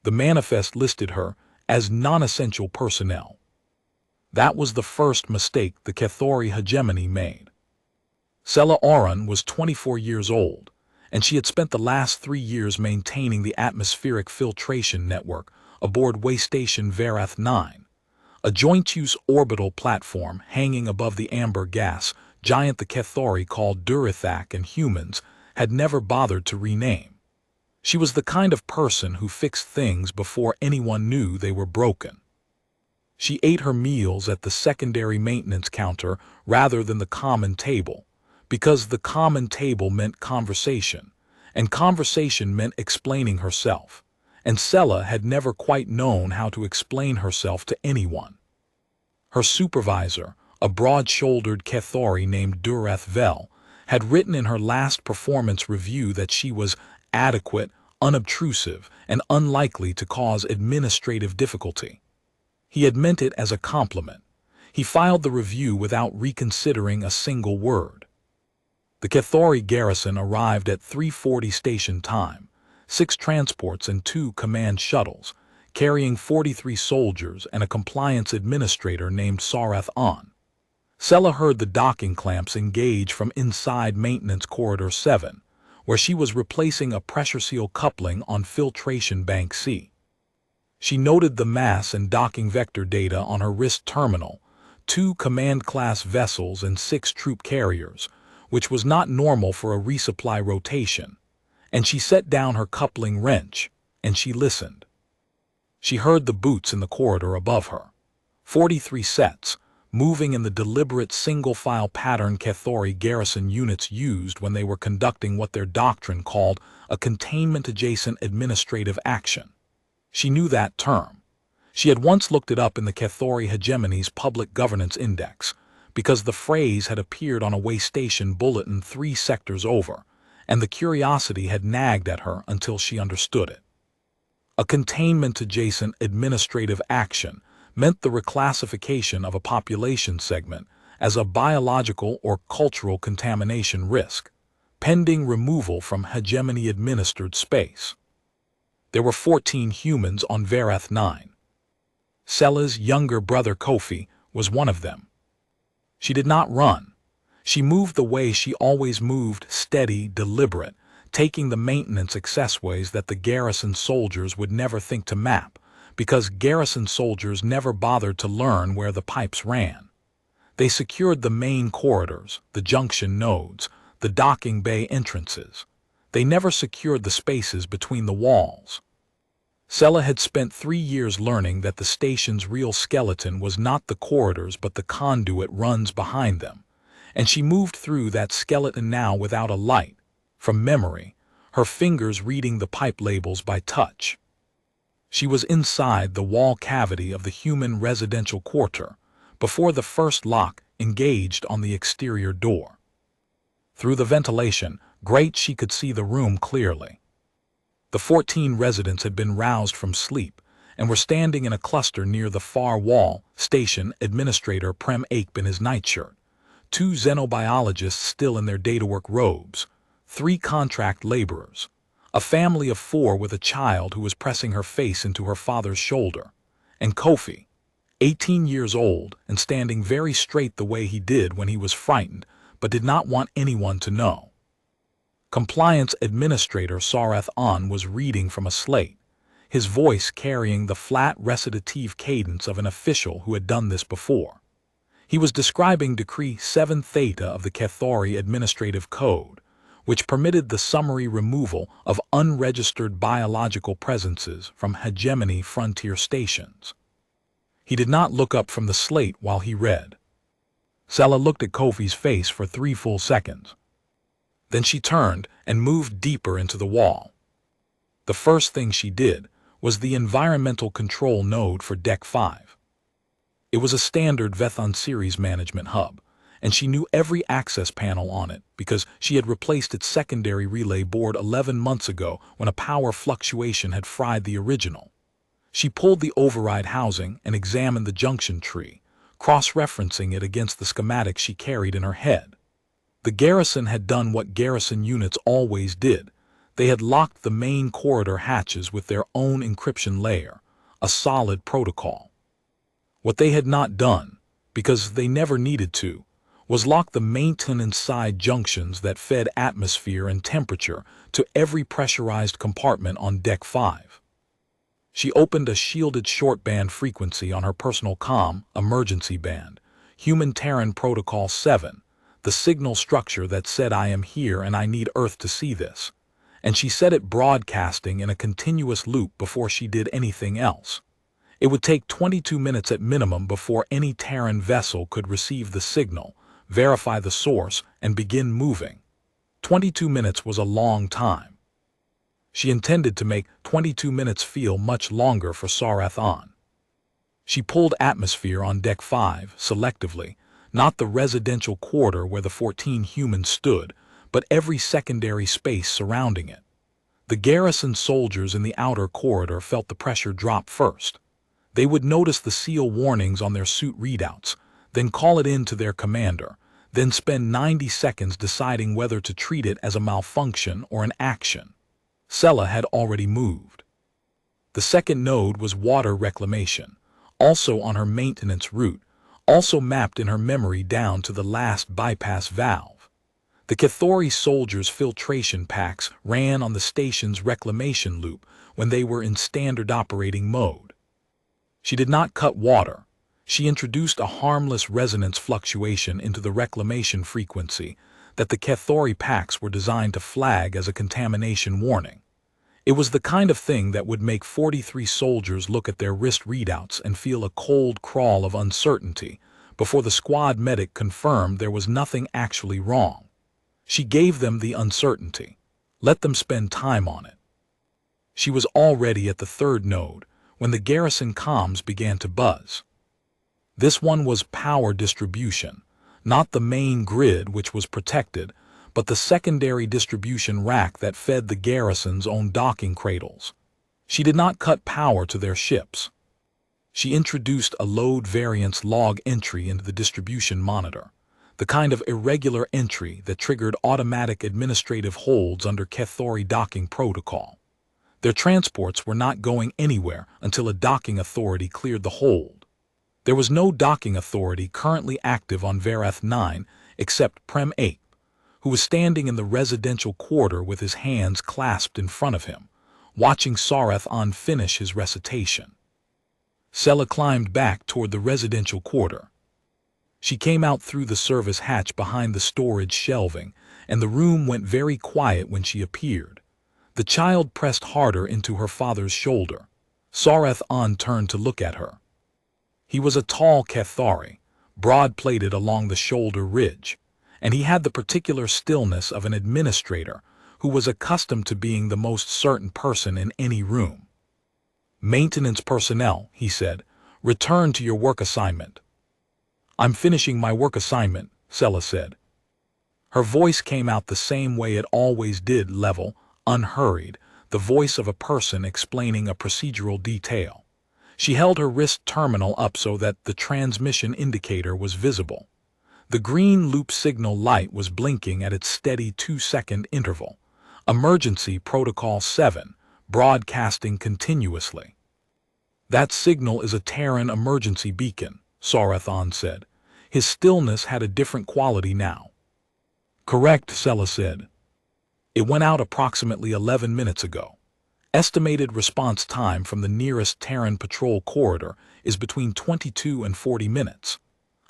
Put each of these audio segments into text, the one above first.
The manifest listed her as non-essential personnel. That was the first mistake the Kethori hegemony made. Sela Orun was 24 years old, and she had spent the last 3 years maintaining the atmospheric filtration network aboard Waystation Verath-9, a joint-use orbital platform hanging above the amber gas giant the Kethori called Durathac and humans had never bothered to rename. She was the kind of person who fixed things before anyone knew they were broken. She ate her meals at the secondary maintenance counter rather than the common table, because the common table meant conversation, and conversation meant explaining herself, and Sela had never quite known how to explain herself to anyone. Her supervisor, a broad-shouldered Kethori named Verath Vel, had written in her last performance review that she was adequate, unobtrusive, and unlikely to cause administrative difficulty. He had meant it as a compliment. He filed the review without reconsidering a single word. The Kethori garrison arrived at 3:40 station time, 6 transports and 2 command shuttles, carrying 43 soldiers and a compliance administrator named Sela Orun. Sela heard the docking clamps engage from inside Maintenance Corridor 7, where she was replacing a pressure seal coupling on Filtration Bank C. She noted the mass and docking vector data on her wrist terminal, 2 command-class vessels and 6 troop carriers, which was not normal for a resupply rotation, and she set down her coupling wrench, and she listened. She heard the boots in the corridor above her. 43 sets, moving in the deliberate single-file pattern Kethori garrison units used when they were conducting what their doctrine called a containment-adjacent administrative action. She knew that term. She had once looked it up in the Kethori hegemony's Public Governance Index, because the phrase had appeared on a Waystation bulletin 3 sectors over, and the curiosity had nagged at her until she understood it. A containment-adjacent administrative action meant the reclassification of a population segment as a biological or cultural contamination risk, pending removal from hegemony-administered space. There were 14 humans on Verath-9. Sela's younger brother Kofi was one of them. She did not run. She moved the way she always moved, steady, deliberate, taking the maintenance accessways that the garrison soldiers would never think to map, because garrison soldiers never bothered to learn where the pipes ran. They secured the main corridors, the junction nodes, the docking bay entrances. They never secured the spaces between the walls. Sela had spent 3 years learning that the station's real skeleton was not the corridors but the conduit runs behind them, and she moved through that skeleton now without a light, from memory, her fingers reading the pipe labels by touch. She was inside the wall cavity of the human residential quarter, before the first lock engaged on the exterior door. Through the ventilation, she could see the room clearly. The 14 residents had been roused from sleep and were standing in a cluster near the far wall, Station Administrator Prem Ape in his nightshirt, 2 xenobiologists still in their data-work robes, 3 contract laborers, a family of 4 with a child who was pressing her face into her father's shoulder, and Kofi, 18 years old and standing very straight the way he did when he was frightened but did not want anyone to know. Compliance Administrator Sela Orun was reading from a slate, his voice carrying the flat recitative cadence of an official who had done this before. He was describing Decree 7 Theta of the Kethori Administrative Code, which permitted the summary removal of unregistered biological presences from hegemony frontier stations. He did not look up from the slate while he read. Sela looked at Kofi's face for 3 full seconds. Then she turned and moved deeper into the wall. The first thing she did was the environmental control node for Deck 5. It was a standard Vethon series management hub, and she knew every access panel on it because she had replaced its secondary relay board 11 months ago when a power fluctuation had fried the original. She pulled the override housing and examined the junction tree, cross-referencing it against the schematic she carried in her head. The garrison had done what garrison units always did. They had locked the main corridor hatches with their own encryption layer, a solid protocol. What they had not done, because they never needed to, was lock the maintenance side junctions that fed atmosphere and temperature to every pressurized compartment on Deck 5. She opened a shielded shortband frequency on her personal comm emergency band, Human Terran Protocol 7, the signal structure that said I am here and I need Earth to see this, and she set it broadcasting in a continuous loop before she did anything else. It would take 22 minutes at minimum before any Terran vessel could receive the signal, verify the source, and begin moving. 22 minutes was a long time. She intended to make 22 minutes feel much longer for Verath-9. She pulled atmosphere on Deck 5 selectively, not the residential quarter where the 14 humans stood, but every secondary space surrounding it. The garrison soldiers in the outer corridor felt the pressure drop first. They would notice the SEAL warnings on their suit readouts, then call it in to their commander, then spend 90 seconds deciding whether to treat it as a malfunction or an action. Sela had already moved. The second node was water reclamation, also on her maintenance route, also mapped in her memory down to the last bypass valve. The Kethori soldiers' filtration packs ran on the station's reclamation loop when they were in standard operating mode. She did not cut water. She introduced a harmless resonance fluctuation into the reclamation frequency that the Kethori packs were designed to flag as a contamination warning. It was the kind of thing that would make 43 soldiers look at their wrist readouts and feel a cold crawl of uncertainty before the squad medic confirmed there was nothing actually wrong. She gave them the uncertainty. Let them spend time on it. She was already at the third node when the garrison comms began to buzz. This one was power distribution, not the main grid which was protected, but the secondary distribution rack that fed the garrison's own docking cradles. She did not cut power to their ships. She introduced a load variance log entry into the distribution monitor, the kind of irregular entry that triggered automatic administrative holds under Kethori docking protocol. Their transports were not going anywhere until a docking authority cleared the hold. There was no docking authority currently active on Verath-9 except Prem 8, who was standing in the residential quarter with his hands clasped in front of him, watching Verath-9 finish his recitation. Sela climbed back toward the residential quarter. She came out through the service hatch behind the storage shelving, and the room went very quiet when she appeared. The child pressed harder into her father's shoulder. Verath-9 turned to look at her. He was a tall Kethori, broad-plated along the shoulder ridge, and he had the particular stillness of an administrator who was accustomed to being the most certain person in any room. "Maintenance personnel," he said, "return to your work assignment." "I'm finishing my work assignment," Sela said. Her voice came out the same way it always did, level, unhurried, the voice of a person explaining a procedural detail. She held her wrist terminal up so that the transmission indicator was visible. The green loop signal light was blinking at its steady 2-second interval. Emergency Protocol 7, broadcasting continuously. "That signal is a Terran emergency beacon," Verath-9 said. His stillness had a different quality now. "Correct," Sela said. "It went out approximately 11 minutes ago. Estimated response time from the nearest Terran patrol corridor is between 22 and 40 minutes.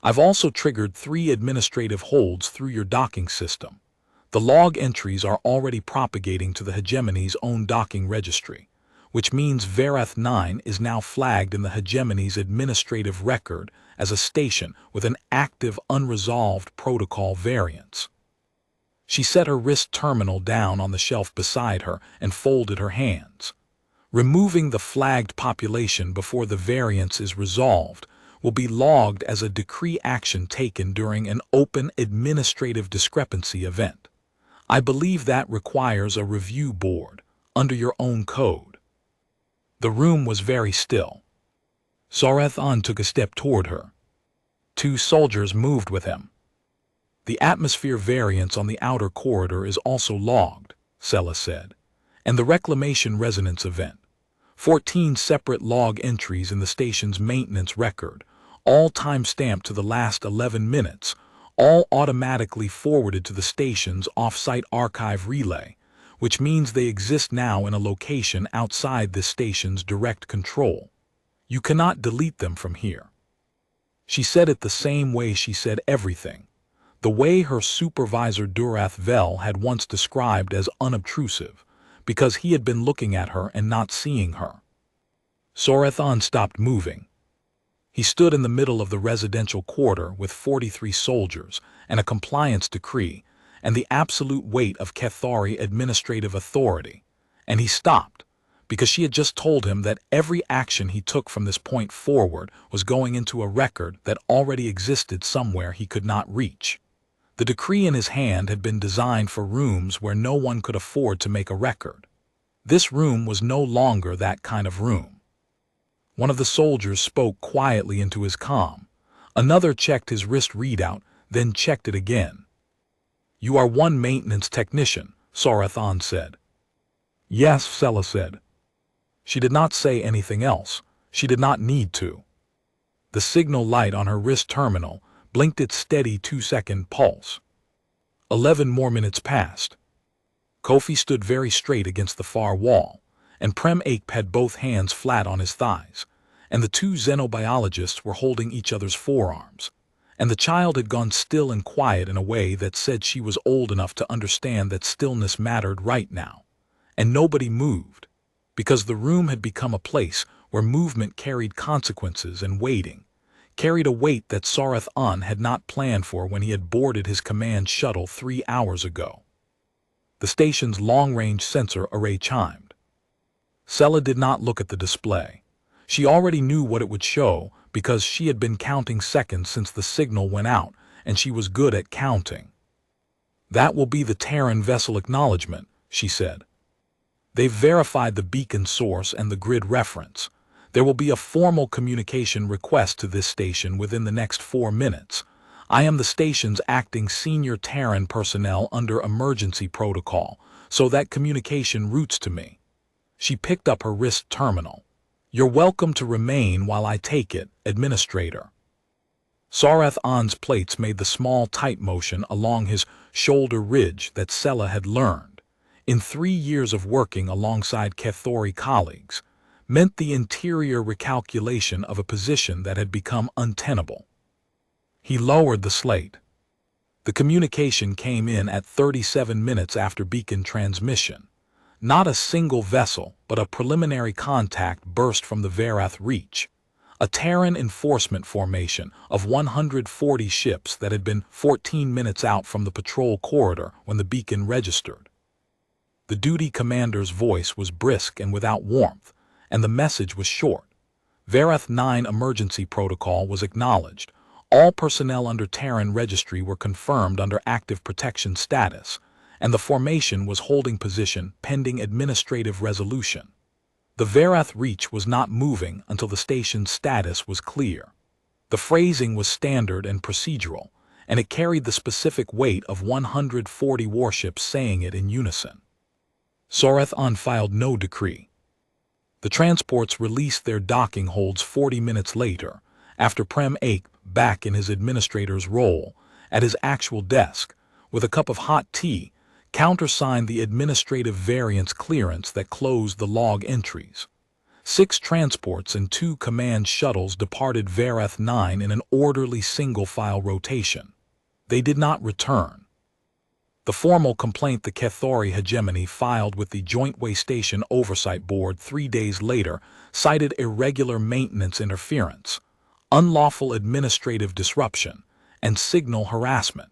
I've also triggered 3 administrative holds through your docking system. The log entries are already propagating to the hegemony's own docking registry, which means Verath-9 is now flagged in the hegemony's administrative record as a station with an active unresolved protocol variance." She set her wrist terminal down on the shelf beside her and folded her hands. "Removing the flagged population before the variance is resolved will be logged as a decree action taken during an open administrative discrepancy event. I believe that requires a review board, under your own code." The room was very still. Verath-9 took a step toward her. 2 soldiers moved with him. "The atmosphere variance on the outer corridor is also logged," Sela said. and the reclamation resonance event. 14 separate log entries in the station's maintenance record, all time-stamped to the last 11 minutes, all automatically forwarded to the station's off-site archive relay, which means they exist now in a location outside this station's direct control. You cannot delete them from here. She said it the same way she said everything, the way her supervisor Durath Vel had once described as unobtrusive, because he had been looking at her and not seeing her. Sorathan stopped moving. He stood in the middle of the residential quarter with 43 soldiers and a compliance decree and the absolute weight of Kethori administrative authority, and he stopped because she had just told him that every action he took from this point forward was going into a record that already existed somewhere he could not reach. The decree in his hand had been designed for rooms where no one could afford to make a record. This room was no longer that kind of room. One of the soldiers spoke quietly into his comm. Another checked his wrist readout, then checked it again. "You are one maintenance technician," Sorathan said. "Yes," Sela said. She did not say anything else. She did not need to. The signal light on her wrist terminal blinked its steady 2-second pulse. 11 more minutes passed. Kofi stood very straight against the far wall, and Prem Ape had both hands flat on his thighs, and the two xenobiologists were holding each other's forearms, and the child had gone still and quiet in a way that said she was old enough to understand that stillness mattered right now, and nobody moved, because the room had become a place where movement carried consequences and waiting, carried a weight that Sorathan had not planned for when he had boarded his command shuttle 3 hours ago. The station's long-range sensor array chimed. Sela did not look at the display. She already knew what it would show because she had been counting seconds since the signal went out, and she was good at counting. "That will be the Terran vessel acknowledgement," she said. "They've verified the beacon source and the grid reference. There will be a formal communication request to this station within the next 4 minutes. I am the station's acting senior Terran personnel under emergency protocol, so that communication routes to me." She picked up her wrist terminal. "You're welcome to remain while I take it, Administrator." Sorathan's plates made the small tight motion along his shoulder ridge that Sela had learned, in 3 years of working alongside Kethori colleagues, meant the interior recalculation of a position that had become untenable. He lowered the slate. The communication came in at 37 minutes after beacon transmission. Not a single vessel, but a preliminary contact burst from the Verath Reach, a Terran enforcement formation of 140 ships that had been 14 minutes out from the patrol corridor when the beacon registered. The duty commander's voice was brisk and without warmth, and the message was short. Verath-9 emergency protocol was acknowledged. All personnel under Terran registry were confirmed under active protection status, and the formation was holding position pending administrative resolution. The Verath Reach was not moving until the station's status was clear. The phrasing was standard and procedural, and it carried the specific weight of 140 warships saying it in unison. Sorathan filed no decree. The transports released their docking holds 40 minutes later, after Prem Ape, back in his administrator's role, at his actual desk, with a cup of hot tea, countersigned the administrative variance clearance that closed the log entries. 6 transports and 2 command shuttles departed Verath-9 in an orderly single-file rotation. They did not return. The formal complaint the Kethori hegemony filed with the Joint Waystation Oversight Board 3 days later cited irregular maintenance interference, unlawful administrative disruption, and signal harassment.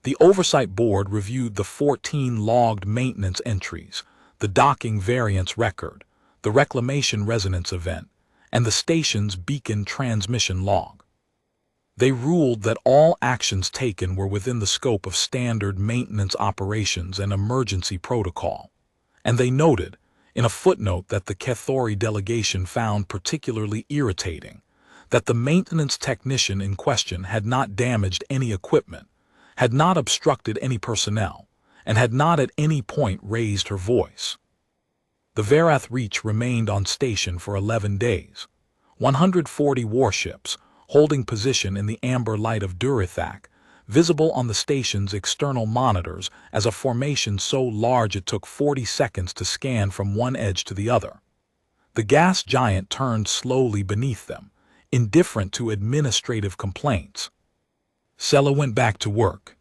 The Oversight Board reviewed the 14 logged maintenance entries, the docking variance record, the reclamation resonance event, and the station's beacon transmission log. They ruled that all actions taken were within the scope of standard maintenance operations and emergency protocol, and they noted, in a footnote that the Kethori delegation found particularly irritating, that the maintenance technician in question had not damaged any equipment, had not obstructed any personnel, and had not at any point raised her voice. The Verath Reach remained on station for 11 days. 140 warships, holding position in the amber light of Durothak, visible on the station's external monitors as a formation so large it took 40 seconds to scan from one edge to the other. The gas giant turned slowly beneath them, indifferent to administrative complaints. Sela went back to work.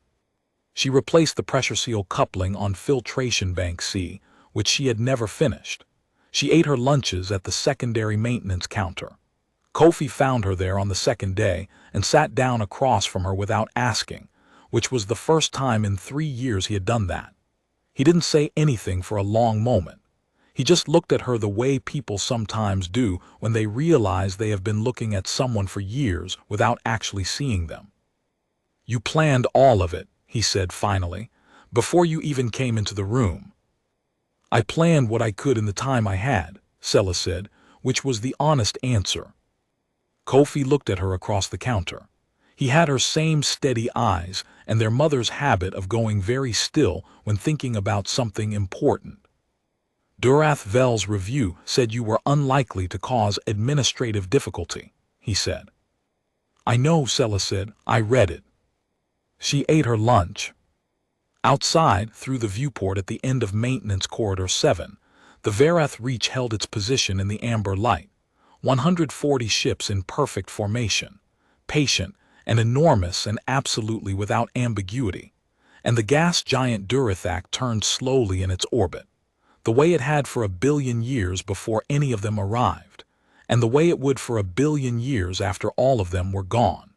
She replaced the pressure seal coupling on filtration bank C, which she had never finished. She ate her lunches at the secondary maintenance counter. Kofi found her there on the second day and sat down across from her without asking, which was the first time in 3 years he had done that. He didn't say anything for a long moment. He just looked at her the way people sometimes do when they realize they have been looking at someone for years without actually seeing them. "You planned all of it," he said finally, "before you even came into the room." "I planned what I could in the time I had," Sela said, which was the honest answer. Kofi looked at her across the counter. He had her same steady eyes and their mother's habit of going very still when thinking about something important. "Durath Vel's review said you were unlikely to cause administrative difficulty," he said. "I know," Sela said. "I read it." She ate her lunch. Outside, through the viewport at the end of Maintenance Corridor 7, the Verath Reach held its position in the amber light. 140 ships in perfect formation, patient and enormous and absolutely without ambiguity. And the gas giant Durothak turned slowly in its orbit, the way it had for 1 billion years before any of them arrived, and the way it would for 1 billion years after all of them were gone.